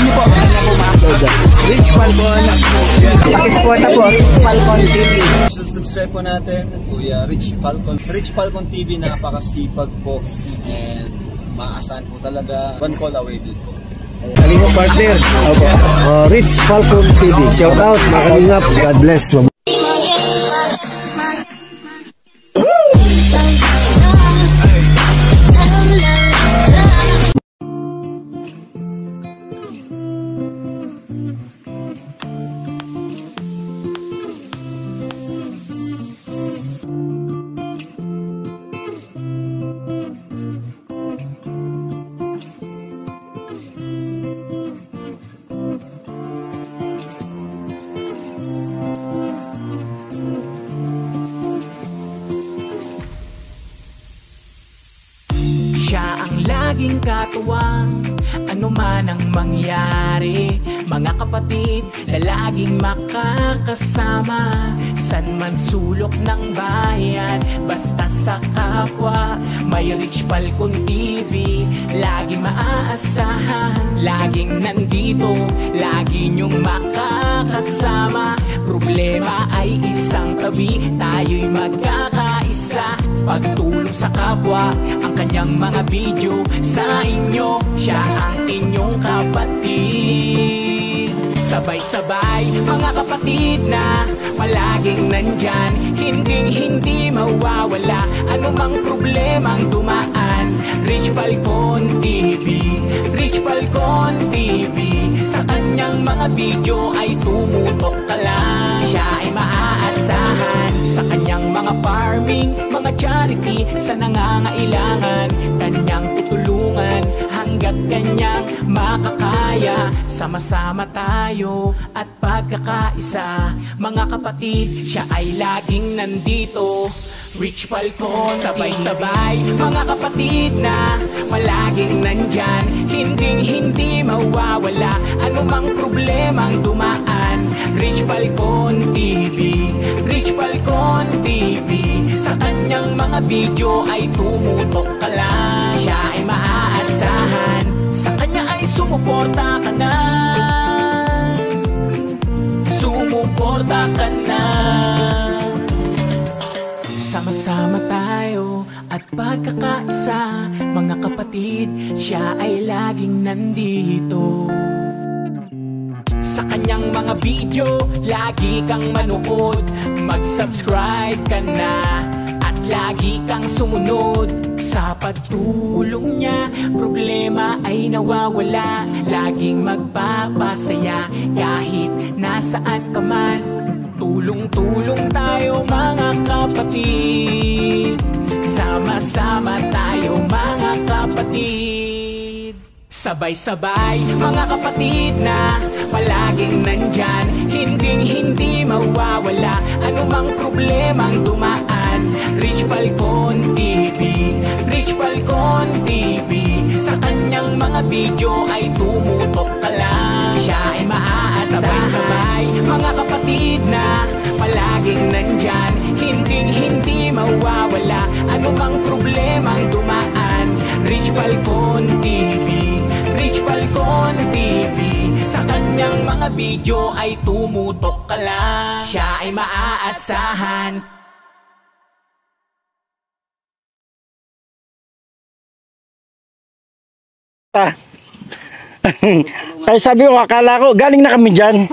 niyo po. Ano po ma-upload? Rich Falcon. Pakisupport na po. Rich Falcon TV. Subscribe po natin. Kuya Rich Falcon. Rich Falcon TV, napakasipag po. And maasahan po talaga. One call away din po. Kalingap partner. Okay. Rich Falcon TV. Shout out. Mga Kalingap. God bless. Siya ang laging katuwang, ano man ang mangyari. Mga kapatid na laging makakasama, san man sulok ng bayan, basta sa kapwa. May Rich Falcon TV, laging maaasahan. Laging nandito, lagi niyong makakasama. Problema ay isang tabi, tayo'y magkakaisa. Pagtulong sa kapwa, ang kanyang mga video sa inyo. Siya ang inyong kapatid. Sabay-sabay, mga kapatid na palaging nandyan. Hindi mawawala, anumang problemang dumaan. Rich Falcon TV, Rich Falcon TV. Sa kanyang mga video ay tumutok ka lang. Siya ay maaasahan sa kanyang mga farming, mga charity, sa nangangailangan. Kanyang tutulungan hanggat kanyang makakaya. Sama-sama tayo at pagkakaisa. Mga kapatid, siya ay laging nandito. Rich Falcon, sabay-sabay, mga kapatid na palaging nandyan. Hindi mawawala, anumang problemang dumaan. Rich Falcon TV, Rich Falcon TV. Sa kanyang mga video ay tumutok ka lang. Siya ay maaasahan, sa kanya ay sumuporta ka na. Sumuporta ka na. Sama-sama tayo at pagkakaisa, mga kapatid, siya ay laging nandito. Sa kanyang mga video, lagi kang manood. Mag-subscribe ka na at lagi kang sumunod. Sa pagtulong niya, problema ay nawawala. Laging magpapasaya kahit nasaan ka man. Tulong-tulong tayo mga kapatid. Sama-sama tayo mga kapatid. Sabay-sabay, mga kapatid na palaging nandyan. Hindi mawawala, anumang problemang dumaan. Rich Falcon TV, Rich Falcon TV. Sa kanyang mga video ay tumutok ka lang. Siya ay maaasahan. Sabay-sabay, mga kapatid na palaging nandyan. Hindi mawawala, anumang problemang dumaan. Rich Falcon TV, Rich Falcon TV. Sa kanyang mga video ay tumutok ka lang. Siya ay maaasahan. Ay sabi ko, akala ko galing na kami dyan.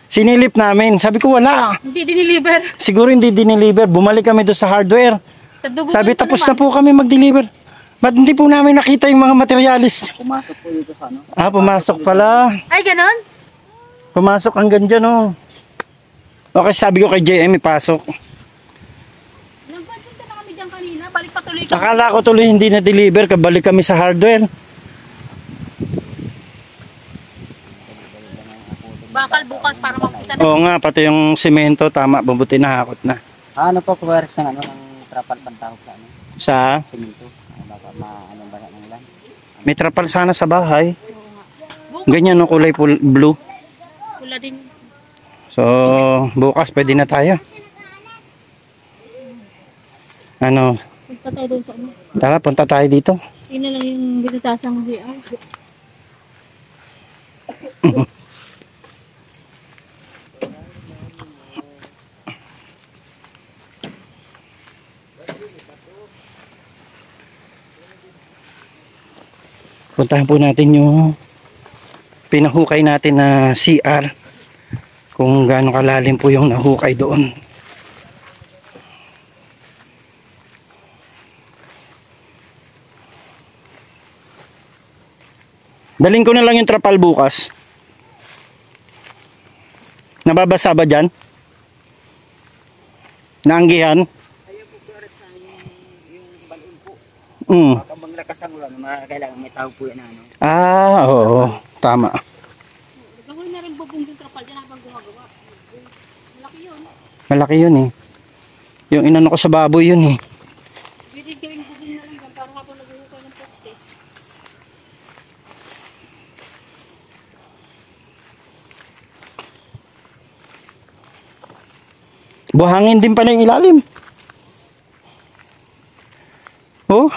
Sinilip namin, sabi ko wala. Hindi diniliver. Siguro hindi diniliver. Bumalik kami doon sa hardware. Sabi tapos na po kami mag-deliver. Ba't hindi po namin nakita yung mga materialis? Pumasok po dito sa ano? Ah, pumasok pala. Ay, ganon? Pumasok hanggang dyan, oh. Okay, sabi ko kay JM, ipasok. Nagpunta na kami dyan kanina. Balik patuloy kami. Akala ko tuloy hindi na-deliver. Kabalik kami sa hardware. Bakal bukas para makita na. Oo nga, pati yung semento, tama. Mabuti na, hakot na. Ano po, kuwaris ng ano, ng trapal pantahog sa ano, Sa? simento. Baka maanong basa ng ulan. May trapal sana sa bahay. Ganyan, no, kulay blue. Pula din. So, bukas pwede na tayo. Ano? Punta tayo doon sa ano. Tara, punta tayo dito. Yun na lang yung binitasang VR. Puntahan po natin yung pinahukay natin na CR. Kung gaano kalalim po yung nahukay doon. Daling ko na lang yung trapal bukas. Nababasa ba dyan? Naanggihan? Kapag lakas ang ulan, kailangan may tao po yan ano. Ah, oo. Tama. Gawin na rin bubong yung trapal dyan habang gumagawa. Malaki yun. Malaki yun eh. Yung inano ko sa baboy yun eh. Pwede gawin bubong na lang dyan para habang naghuhukay ng poste. Buhangin din pala yung ilalim. Oh.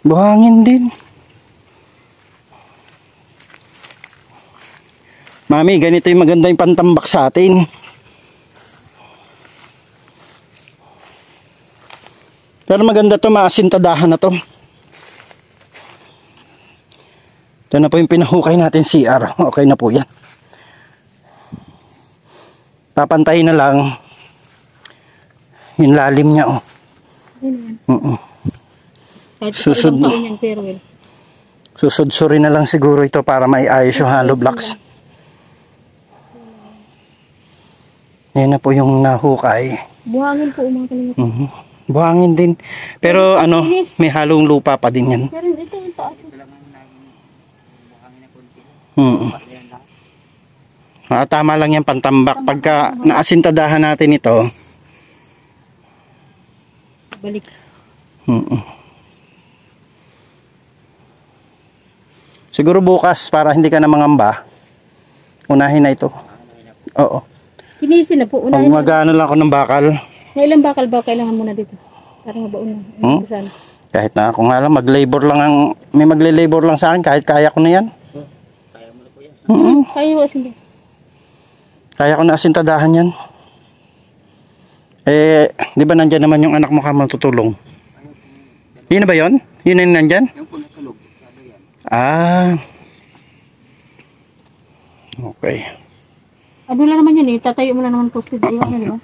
Buhangin din. Mami, ganito yung maganda yung pantambak sa atin. Pero maganda to, maasintadahan na to. Ito na po yung pinahukay natin CR. Okay na po yan. Papantayin na lang yung lalim niya. Oh. Susud susudsurin na lang siguro ito para maiayos yung hollow blocks. Yan na po yung nahukay. Buhangin po mga kalingap. Buhangin din. Pero ano, may halong lupa pa din yan. Pero ito yung taas. Tama lang yan pantambak. Pagka naasintadahan natin ito, balik. Siguro bukas para hindi ka na mangamba, unahin na ito. Oo. Kinisin na po. Pag magano lang ako ng bakal. May ilang bakal ba kailangan muna dito? Para mabaon na. Kahit na ako nga lang, mag-labor lang ang, may magle-labor lang sa akin, kahit kaya ko na yan. Kaya mo na po yan. Kaya mo asin din. Kaya ko na asintadahan yan. Eh, di ba nandyan naman yung anak mo ka matutulong? Yun na ba yun? Yun na yung nandyan? Yung po natulog. Yan. Ah. Okay. Ano lang naman yun eh. Tatayo mo lang naman posted. Ayun na di ba?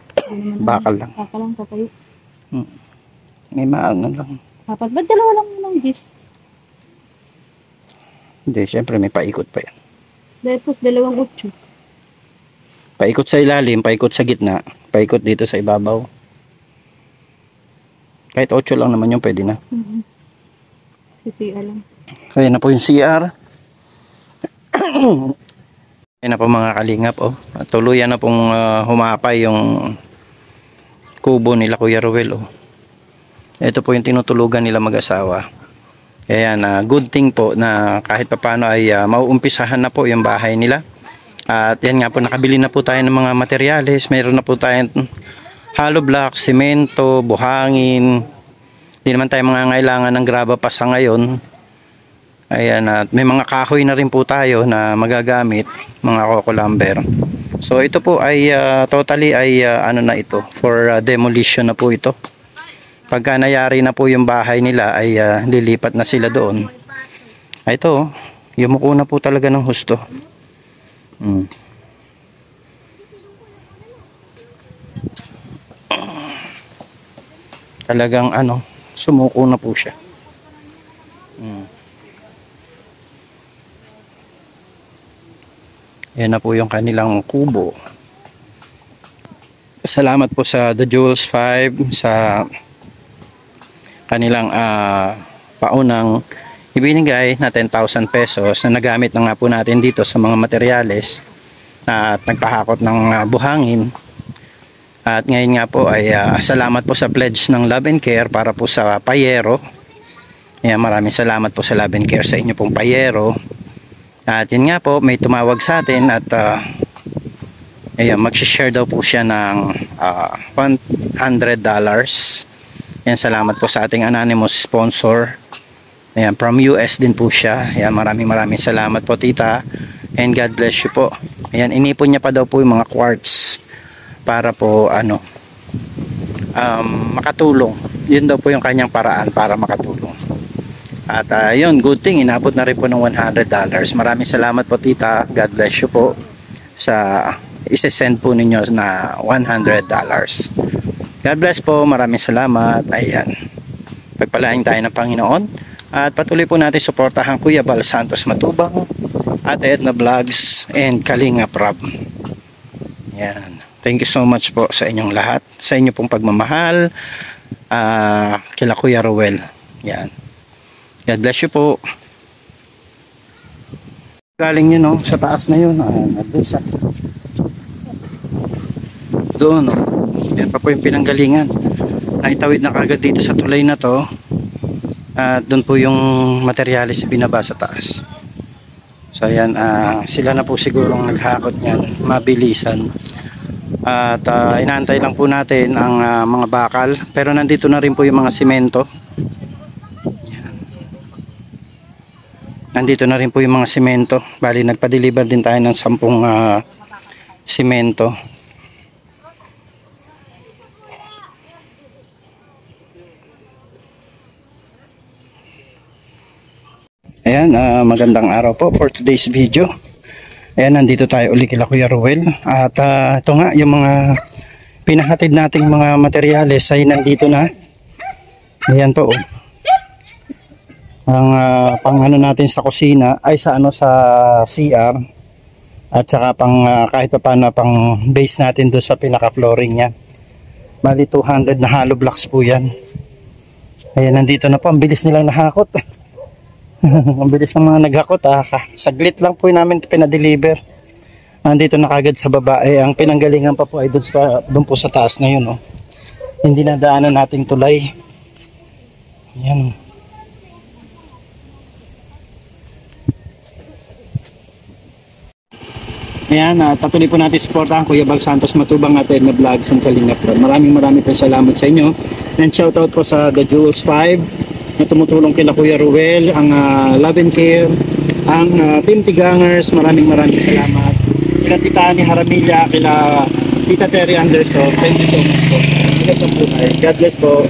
Bakal lang. Bakal lang tatayo. May maano lang. Dapat ba dalawa lang ng gis? Hindi, syempre may paikot pa yan. Dahil po 2.8. Paikot sa ilalim, paikot sa gitna, paikot dito sa ibabaw. Kahit 8 lang naman yung pwede na. Sisiya lang. Kaya na po yung CR. Kaya na po mga kalingap. Oh. Tuluyan na pong humapay yung kubo nila Kuya Ruel. Oh. Ito po yung tinutulugan nila mag-asawa. Kaya na good thing po na kahit papano ay mauumpisahan na po yung bahay nila. At yan nga po, nakabili na po tayo ng mga materyales. Mayroon na po tayong hollow block, semento, buhangin. Hindi naman tayo mangangailangan ng graba pa sa ngayon. Ayan, at may mga kahoy na rin po tayo na magagamit, mga coco lumber. So ito po ay totally ay ano na ito, for demolition na po ito. Pagka nayari na po yung bahay nila ay lilipat na sila doon. Ito, yumuko na po talaga ng husto. Talagang ano, sumuko na po siya. Yan na po yung kanilang kubo. Salamat po sa The Jewels 5 sa kanilang paunang ibinigay na 10,000 pesos na nagamit na nga po natin dito sa mga materyales at nagpahakot ng buhangin. At ngayon nga po ay salamat po sa pledge ng Love and Care para po sa payero. Ayan, maraming salamat po sa Love and Care sa inyo pong payero. At yun nga po, may tumawag sa atin at ayan, mag-share daw po siya ng $100. Yan, salamat po sa ating anonymous sponsor. Ayan, from US din po siya. Ayan, maraming salamat po tita. And God bless you po. Ayan, inipon niya pa daw po yung mga quartz para po makatulong. Yun daw po yung kanyang paraan para makatulong. At yun, good thing, inabot na rin po ng $100. Maraming salamat po tita. God bless you po sa isi-send po ninyo na $100. God bless po, maraming salamat. Ayan, pagpalain tayo ng Panginoon. At patuloy po natin suportahan Kuya Bal Santos Matubang, Ate Edna Vlogs, and Kalinga Prab. Yan. Thank you so much po sa inyong lahat, sa inyo pong pagmamahal, kila Kuya Rowel. Yan. God bless you po. Galing yun, sa taas na yun. Doon, yan pa po yung pinanggalingan. Naitawid na kagad dito sa tulay na to. At doon po yung materialis binaba sa taas. So ayan, sila na po sigurong naghakot niyan, mabilisan. At inaantay lang po natin ang mga bakal. Pero nandito na rin po yung mga simento. Ayan. Nandito na rin po yung mga simento. Bali nagpa-deliver din tayo ng 10 simento. Ayan, magandang araw po for today's video. Ayan, nandito tayo uli kila Kuya Rowel. At ito nga, yung mga pinahatid nating mga materyales ay nandito na. Ayan po. Ang pang natin sa kusina ay sa sa CR. At saka pang kahit pa paano pang base natin doon sa pinaka-flooring niya. Bali 200 na hollow blocks po yan. Ayan, nandito na po. Ang bilis nilang nahakot. Ang bilis ng mga naghakot. Saglit lang po namin pinadeliver. Andito na kagad sa baba. Ang pinanggalingan pa po ay doon po sa taas na yun. Hindi na daanan nating tulay. Ayan. Ayan, patuloy po natin supportahan Kuya Bal Santos Matubang at Edna Vlogs and Kalinga Prab. Maraming po salamat sa inyo. And shoutout po sa The Jewels 5 na tumutulong kila Kuya Rowel, ang Love and Care, ang Team Tigangers. Maraming salamat. Kila Tita ni Haramilla, kila Tita Terry Anderson. Thank you so much po. God bless po.